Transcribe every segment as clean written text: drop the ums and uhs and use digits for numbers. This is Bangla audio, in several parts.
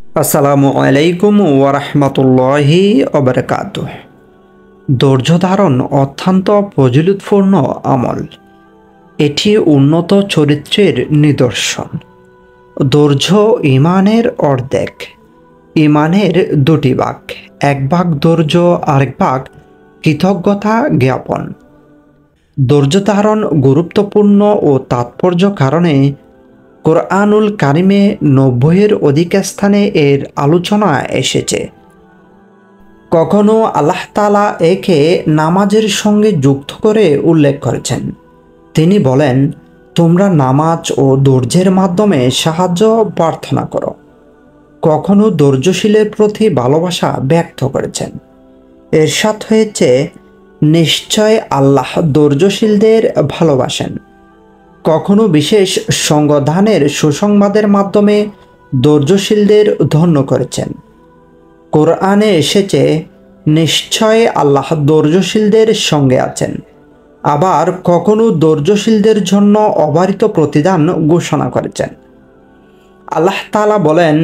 আসসালামু আলাইকুম ওয়ারাহমাতুল্লাহি ওয়াবারাকাতুহ। ধৈর্য ধারণ অত্যন্ত ফজিলতপূর্ণ আমল। এটি উন্নত চরিত্রের নিদর্শন। ধৈর্য ঈমানের অর্ধেক। ঈমানের দুটি ভাগ, এক ভাগ ধৈর্য, আরেক ভাগ কৃতজ্ঞতা জ্ঞাপন। ধৈর্য ধারণ গুরুত্বপূর্ণ ও তাৎপর্য কারণে কোরআনুল কারিমে ৯০-এর অধিক স্থানে এর আলোচনা এসেছে। কখনো আল্লাহ তাআলা একে নামাজের সঙ্গে যুক্ত করে উল্লেখ করেছেন। তিনি বলেন, তোমরা নামাজ ও ধৈর্যের মাধ্যমে সাহায্য প্রার্থনা করো। কখনো ধৈর্যশীলের প্রতি ভালোবাসা ব্যক্ত করেছেন। এরশাদ হয়েছে, নিশ্চয় আল্লাহ ধৈর্যশীলদের ভালোবাসেন। কখনো বিশেষ সংগদানের সুসংবাদের মাধ্যমে ধৈর্যশীলদের ধন্য করেছেন। কোরআনে এসেছে, নিশ্চয় আল্লাহ ধৈর্যশীলদের সঙ্গে আছেন। আবার কখনো ধৈর্যশীলদের জন্য অবারিত প্রতিদান ঘোষণা করেছেন। আল্লাহ তাআলা বলেন,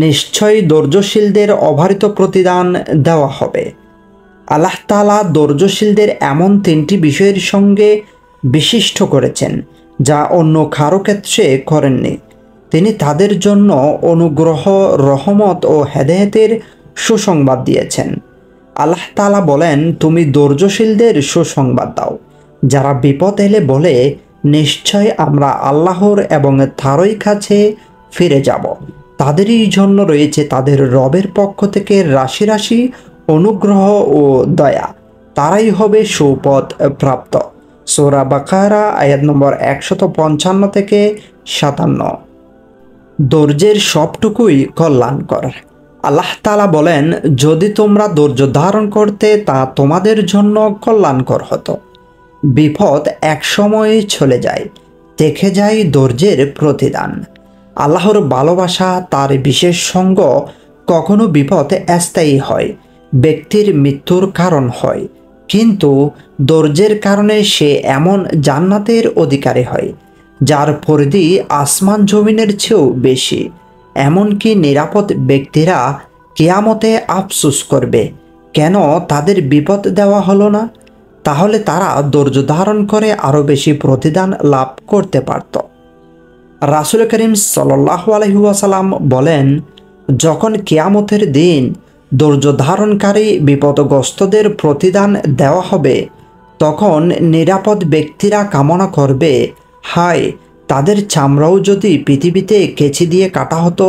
নিশ্চয়ই ধৈর্যশীলদের অবারিত প্রতিদান দেওয়া হবে। আল্লাহ তাআলা ধৈর্যশীলদের এমন তিনটি বিষয়ের সঙ্গে বিশিষ্ট করেছেন যা অন্য কারো ক্ষেত্রে করেননি। তিনি তাদের জন্য অনুগ্রহ, রহমত ও হেদায়েতের সুসংবাদ দিয়েছেন। আল্লাহ তাআলা বলেন, তুমি ধৈর্যশীলদের সুসংবাদ দাও, যারা বিপদ এলে বলে, নিশ্চয় আমরা আল্লাহর এবং তারই কাছে ফিরে যাব। তাদেরই জন্য রয়েছে তাদের রবের পক্ষ থেকে রাশি রাশি অনুগ্রহ ও দয়া। তারাই হবে সুপথ প্রাপ্ত। সূরা বাকারা আয়াত নম্বর ১৫৫ থেকে ৫৭। ধৈর্যের সবটুকুই কল্যাণকর। আল্লাহ তাআলা বলেন, যদি তোমরা ধৈর্য ধারণ করতে তা তোমাদের জন্য কল্যাণকর হতো। বিপদ এক সময়ে চলে যায়, দেখে যায় ধৈর্যের প্রতিদান। আল্লাহর ভালোবাসা, তার বিশেষ সঙ্গ। কখনো বিপদ স্থায়ী হয়, ব্যক্তির মৃত্যুর কারণ হয়, কিন্তু ধৈর্যের কারণে সে এমন জান্নাতের অধিকারী হয় যার পরিধি আসমান জমিনের চেয়েও বেশি। এমনকি নিরাপদ ব্যক্তিরা কিয়ামতে আফসোস করবে, কেন তাদের বিপদ দেওয়া হলো না। তাহলে তারা ধৈর্য ধারণ করে আরও বেশি প্রতিদান লাভ করতে পারত। রাসূল করিম সাল্লাল্লাহু আলাইহি ওয়াসাল্লাম বলেন, যখন কিয়ামতের দিন ধৈর্য ধারণকারী বিপদগ্রস্তদের প্রতিদান দেওয়া হবে, তখন নিরাপদ ব্যক্তিরা কামনা করবে, হায়, তাদের চামড়াও যদি পৃথিবীতে কেচি দিয়ে কাটা হতো,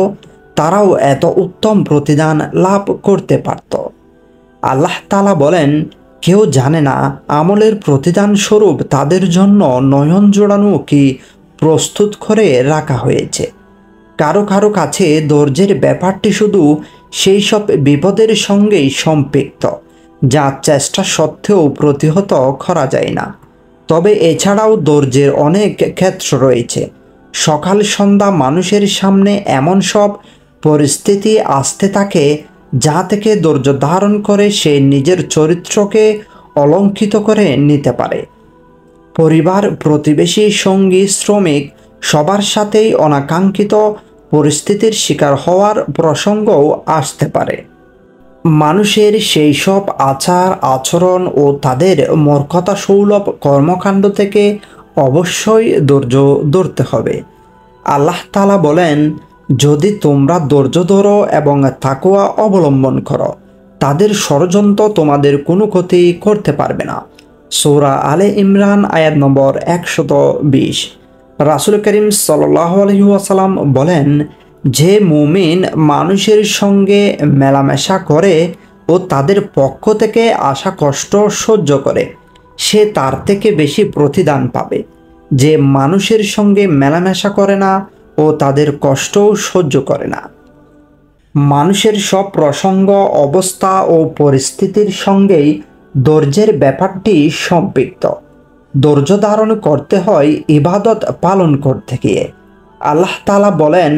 তারাও এত উত্তম প্রতিদান লাভ করতে পারত। আল্লাহ তাআলা বলেন, কেউ জানে না আমলের প্রতিদান স্বরূপ তাদের জন্য নয়ন জোড়ানো কি প্রস্তুত করে রাখা হয়েছে। কারো কারো কাছে ধৈর্যের ব্যাপারটি শুধু সেই সব বিপদের সঙ্গেই সম্পৃক্ত যা চেষ্টা সত্ত্বেও প্রতিহত করা যায় না। তবে এছাড়াও ধৈর্যের অনেক ক্ষেত্র রয়েছে। সকাল সন্ধ্যা মানুষের সামনে এমন সব পরিস্থিতি আসতে থাকে যা থেকে ধৈর্য ধারণ করে সে নিজের চরিত্রকে অলঙ্কিত করে নিতে পারে। পরিবার, প্রতিবেশী, সঙ্গী, শ্রমিক সবার সাথেই অনাকাঙ্ক্ষিত পরিস্থিতির শিকার হওয়ার প্রসঙ্গও আসতে পারে। মানুষের সেই সব আচার আচরণ ও তাদের মূর্খতা সুলভ কর্মকাণ্ড থেকে অবশ্যই ধৈর্য ধরতে হবে। আল্লাহ তাআলা বলেন, যদি তোমরা ধৈর্য ধরো এবং তাকওয়া অবলম্বন করো, তাদের ষড়যন্ত্র তোমাদের কোনো ক্ষতি করতে পারবে না। সূরা আলে ইমরান আয়াত নম্বর ১২০। রাসূল করিম সাল্লাল্লাহু আলাইহি ওয়াসাল্লাম বলেন, যে মুমিন মানুষের সঙ্গে মেলামেশা করে ও তাদের পক্ষ থেকে আসা কষ্ট সহ্য করে, সে তার থেকে বেশি প্রতিদান পাবে। যে মানুষের সঙ্গে মেলামেশা করে না ও তাদের কষ্টও সহ্য করে না। মানুষের সব প্রসঙ্গ, অবস্থা ও পরিস্থিতির সঙ্গেই ধৈর্যের ব্যাপারটি সম্পৃক্ত। ধৈর্য ধারণ করতে হয় ইবাদত পালন করতে গিয়ে। আল্লাহ তাআলা বলেন,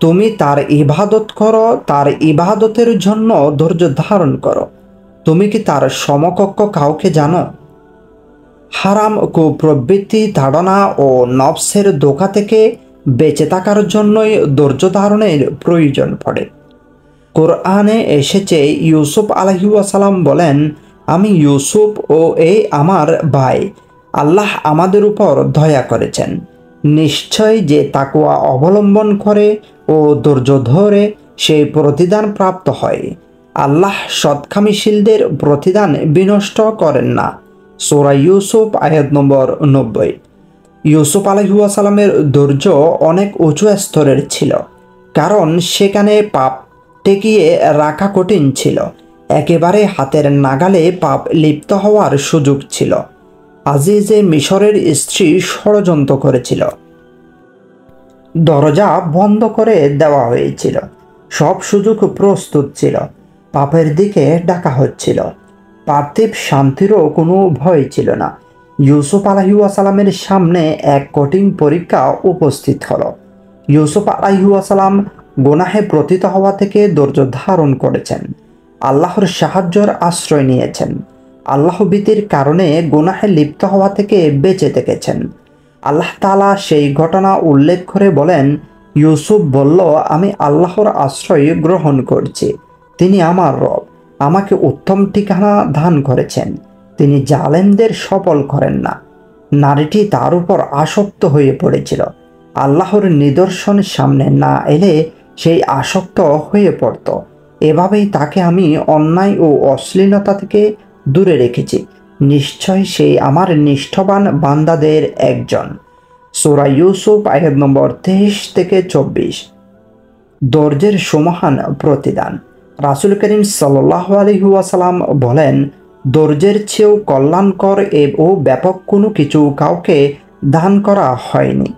তুমি তার ইবাদত করো, তার ইবাদতের জন্য ধৈর্য ধারণ করো। তুমি কি তার সমকক্ষ কাউকে জানো? হারাম, কুপ্রবৃত্তি, তাড়না ও নফসের ধোঁকা থেকে বেঁচে থাকার জন্যই ধৈর্য ধারণের প্রয়োজন পড়ে। কোরআনে এসেছে ইউসুফ আলাইহিসসালাম বলেন, আমি ইউসুফ ও এই আমার ভাই, আল্লাহ আমাদের উপর দয়া করেছেন। নিশ্চয় যে তাকওয়া অবলম্বন করে ও ধৈর্য ধরে সেই প্রতিদান প্রাপ্ত হয়। আল্লাহ সৎকামীশীলদের প্রতিদান বিনষ্ট করেন না। সূরা ইউসুফ আয়াত নম্বর 90। ইউসুফ আলাইহিসসালামের ধৈর্য অনেক উঁচু স্তরের ছিল, কারণ সেখানে পাপ টেকিয়ে রাখা কঠিন ছিল। একেবারে হাতের নাগালে পাপ লিপ্ত হওয়ার সুযোগ ছিল। আজিজে মিশরের স্ত্রী ষড়যন্ত্র করেছিল, দরজা বন্ধ করে দেওয়া হয়েছিল, সব সুযোগ প্রস্তুত ছিল, পাপের দিকে ডাকা হচ্ছিল। পার্থিব শান্তিরও কোনো ভয় ছিল না। ইউসুফ আলাইহিসসালামের সামনে এক কঠিন পরীক্ষা উপস্থিত হলো। ইউসুফ আলাইহিসসালাম গুনাহে পতিত হওয়া থেকে ধৈর্য ধারণ করেছেন, আল্লাহর সাহায্যের আশ্রয় নিয়েছেন, আল্লাহ ভীতির কারণে গুনাহে লিপ্ত হওয়া থেকে বেঁচে থেকেছেন। আল্লাহ তাআলা সেই ঘটনা উল্লেখ করে বলেন, ইউসুফ বলল, আমি আল্লাহর আশ্রয় গ্রহণ করছি, তিনি আমার রব, আমাকে উত্তম ঠিকানা দান করেছেন, তিনি জালেমদের সফল করেন না। নারীটি তার উপর আসক্ত হয়ে পড়েছিল। আল্লাহর নিদর্শন সামনে না এলে সেই আসক্ত হয়ে পড়ত। এভাবেই তাকে আমি অন্যায় ও অশ্লীলতা থেকে দূরে রেখেছি। নিশ্চয় সেই আমার নিষ্ঠবান বান্দাদের একজন। সূরা ইউসুফ আয়াত নম্বর 23 থেকে 24। ধৈর্যের সমাহান প্রতিদান। রাসূল করিম সাল্লাল্লাহু আলাইহি ওয়াসাল্লাম বলেন, ধৈর্যের চেয়েও কল্যাণকর ও ব্যাপক কোনো কিছু কাউকে দান করা হয়নি।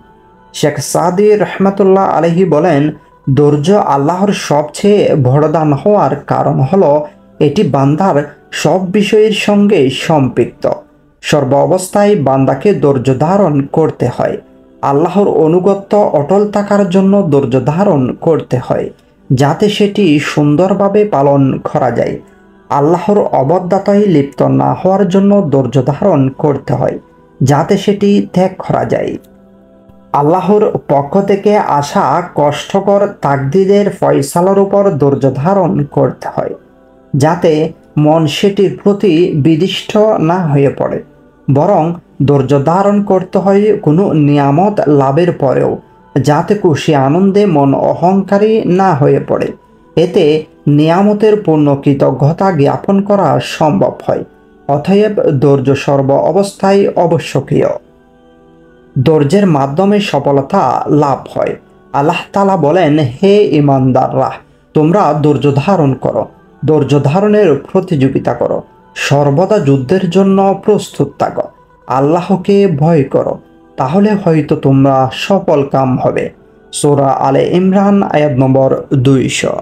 শেখ সাদি রহমতুল্লাহ আলাইহি বলেন, ধৈর্য আল্লাহর সবচেয়ে বড় দান হওয়ার কারণ হলো এটি বান্দার সব বিষয়ের সঙ্গে সম্পৃক্ত। সর্ব অবস্থায় বান্দাকে ধৈর্য ধারণ করতে হয়। আল্লাহর অনুগত্য অটল থাকার জন্য ধৈর্য ধারণ করতে হয়, যাতে সেটি সুন্দরভাবে পালন করা যায়। আল্লাহর অবদাতায় লিপ্ত না হওয়ার জন্য ধৈর্য ধারণ করতে হয়, যাতে সেটি ত্যাগ করা যায়। আল্লাহর পক্ষ থেকে আসা কষ্টকর তাকদীরের ফয়সালার উপর ধৈর্য ধারণ করতে হয়, যাতে মন সেটির প্রতি বিদিষ্ট না হয়ে পড়ে। বরং ধৈর্য ধারণ করতে হয় কোনো নিয়ামত লাভের পরেও, যাতে খুশি আনন্দে মন অহংকারী না হয়ে পড়ে। এতে নিয়ামতের পূর্ণ কৃতজ্ঞতা জ্ঞাপন করা সম্ভব হয়। অতএব ধৈর্য সর্ব অবস্থায় আবশ্যকীয়। ধৈর্যের মাধ্যমে সফলতা লাভ হয়। আল্লাহ তাআলা বলেন, হে ঈমানদাররা, তোমরা ধৈর্য ধারণ করো, ধৈর্য ধারণের প্রতিযোগিতা করো, সর্বদা যুদ্ধের জন্য প্রস্তুত থাকো, আল্লাহকে ভয় করো, তাহলে হয়তো তোমরা সফল কাম হবে। সূরা আলে ইমরান আয়াত নম্বর 200।